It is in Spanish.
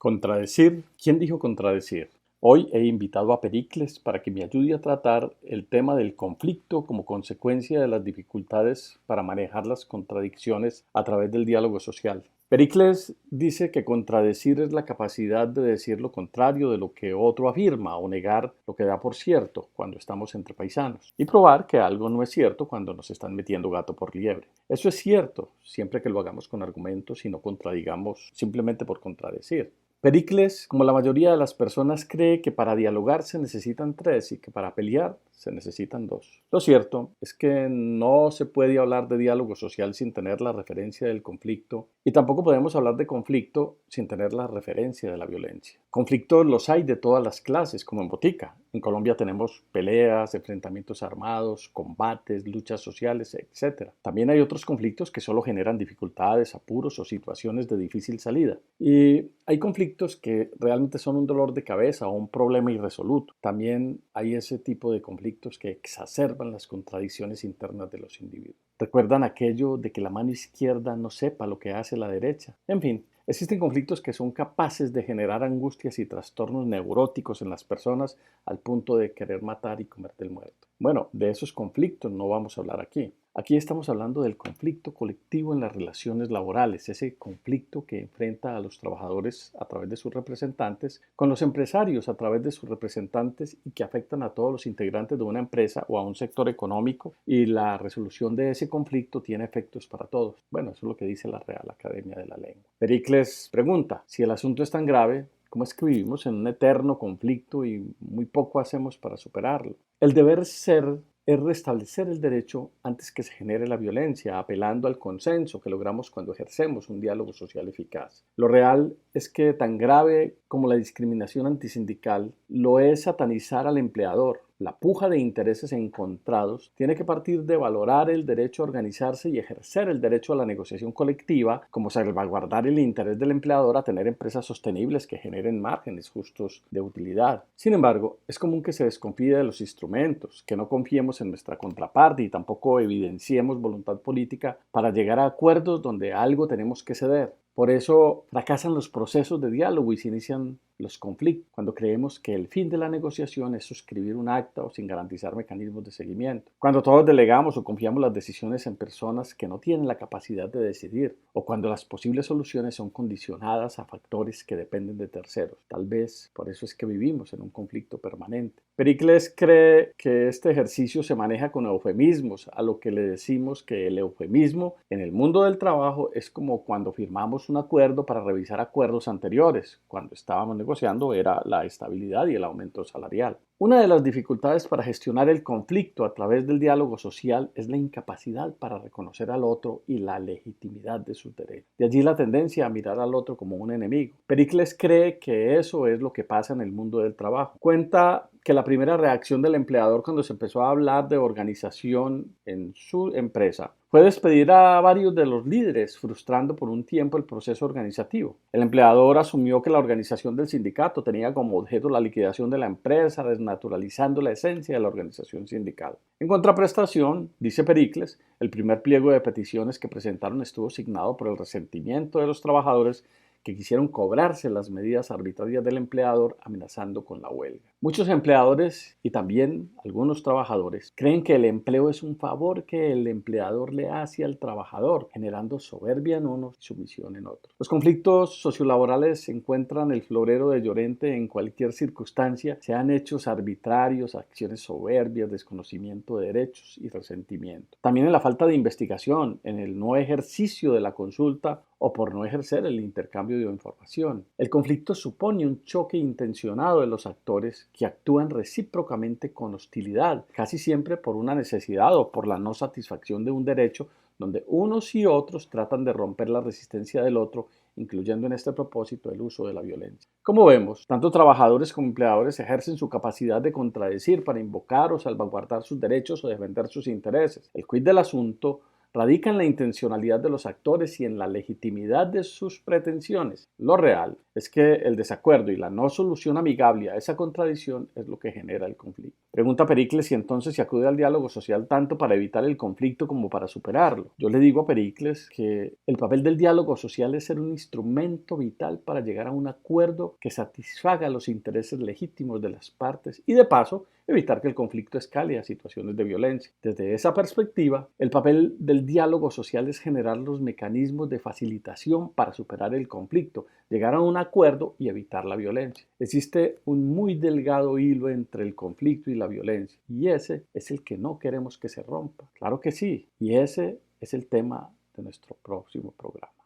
Contradecir. ¿Quién dijo contradecir? Hoy he invitado a Pericles para que me ayude a tratar el tema del conflicto como consecuencia de las dificultades para manejar las contradicciones a través del diálogo social. Pericles dice que contradecir es la capacidad de decir lo contrario de lo que otro afirma o negar lo que da por cierto cuando estamos entre paisanos y probar que algo no es cierto cuando nos están metiendo gato por liebre. Eso es cierto siempre que lo hagamos con argumentos y no contradigamos simplemente por contradecir. Pericles, como la mayoría de las personas, cree que para dialogar se necesitan tres y que para pelear se necesitan dos. Lo cierto es que no se puede hablar de diálogo social sin tener la referencia del conflicto y tampoco podemos hablar de conflicto sin tener la referencia de la violencia. Conflictos los hay de todas las clases, como en botica. En Colombia tenemos peleas, enfrentamientos armados, combates, luchas sociales, etc. También hay otros conflictos que solo generan dificultades, apuros o situaciones de difícil salida. Y hay conflictos que realmente son un dolor de cabeza o un problema irresoluto. También hay ese tipo de conflictos que exacerban las contradicciones internas de los individuos. ¿Recuerdan aquello de que la mano izquierda no sepa lo que hace la derecha? En fin, existen conflictos que son capaces de generar angustias y trastornos neuróticos en las personas al punto de querer matar y comerte el muerto. Bueno, de esos conflictos no vamos a hablar aquí. Aquí estamos hablando del conflicto colectivo en las relaciones laborales, ese conflicto que enfrenta a los trabajadores a través de sus representantes, con los empresarios a través de sus representantes y que afectan a todos los integrantes de una empresa o a un sector económico, y la resolución de ese conflicto tiene efectos para todos. Bueno, eso es lo que dice la Real Academia de la Lengua. Pericles pregunta, si el asunto es tan grave, ¿cómo es que vivimos en un eterno conflicto y muy poco hacemos para superarlo? El deber ser es restablecer el derecho antes que se genere la violencia, apelando al consenso que logramos cuando ejercemos un diálogo social eficaz. Lo real es que tan grave como la discriminación antisindical lo es satanizar al empleador. La puja de intereses encontrados tiene que partir de valorar el derecho a organizarse y ejercer el derecho a la negociación colectiva, como salvaguardar el interés del empleador a tener empresas sostenibles que generen márgenes justos de utilidad. Sin embargo, es común que se desconfíe de los instrumentos, que no confiemos en nuestra contraparte y tampoco evidenciemos voluntad política para llegar a acuerdos donde algo tenemos que ceder. Por eso fracasan los procesos de diálogo y se inician los conflictos, cuando creemos que el fin de la negociación es suscribir un acta o sin garantizar mecanismos de seguimiento. Cuando todos delegamos o confiamos las decisiones en personas que no tienen la capacidad de decidir, o cuando las posibles soluciones son condicionadas a factores que dependen de terceros. Tal vez por eso es que vivimos en un conflicto permanente. Pericles cree que este ejercicio se maneja con eufemismos, a lo que le decimos que el eufemismo en el mundo del trabajo es como cuando firmamos un acuerdo para revisar acuerdos anteriores. Cuando estábamos negociando era la estabilidad y el aumento salarial. Una de las dificultades para gestionar el conflicto a través del diálogo social es la incapacidad para reconocer al otro y la legitimidad de sus derechos. De allí la tendencia a mirar al otro como un enemigo. Pericles cree que eso es lo que pasa en el mundo del trabajo. Cuenta que la primera reacción del empleador cuando se empezó a hablar de organización en su empresa fue despedir a varios de los líderes, frustrando por un tiempo el proceso organizativo. El empleador asumió que la organización del sindicato tenía como objeto la liquidación de la empresa, desnaturalizando la esencia de la organización sindical. En contraprestación, dice Pericles, el primer pliego de peticiones que presentaron estuvo signado por el resentimiento de los trabajadores que quisieron cobrarse las medidas arbitrarias del empleador amenazando con la huelga. Muchos empleadores y también algunos trabajadores creen que el empleo es un favor que el empleador le hace al trabajador, generando soberbia en unos y sumisión en otros. Los conflictos sociolaborales se encuentran el florero de Llorente en cualquier circunstancia, sean hechos arbitrarios, acciones soberbias, desconocimiento de derechos y resentimiento. También en la falta de investigación, en el no ejercicio de la consulta o por no ejercer el intercambio de información. El conflicto supone un choque intencionado de los actores que actúan recíprocamente con hostilidad, casi siempre por una necesidad o por la no satisfacción de un derecho, donde unos y otros tratan de romper la resistencia del otro, incluyendo en este propósito el uso de la violencia. Como vemos, tanto trabajadores como empleadores ejercen su capacidad de contradecir para invocar o salvaguardar sus derechos o defender sus intereses. El quid del asunto radica en la intencionalidad de los actores y en la legitimidad de sus pretensiones. Lo real es que el desacuerdo y la no solución amigable a esa contradicción es lo que genera el conflicto. Pregunta Pericles si entonces se acude al diálogo social tanto para evitar el conflicto como para superarlo. Yo le digo a Pericles que el papel del diálogo social es ser un instrumento vital para llegar a un acuerdo que satisfaga los intereses legítimos de las partes y de paso evitar que el conflicto escale a situaciones de violencia. Desde esa perspectiva, el papel del diálogo social es generar los mecanismos de facilitación para superar el conflicto, llegar a un acuerdo y evitar la violencia. Existe un muy delgado hilo entre el conflicto y la violencia, y ese es el que no queremos que se rompa. Claro que sí, y ese es el tema de nuestro próximo programa.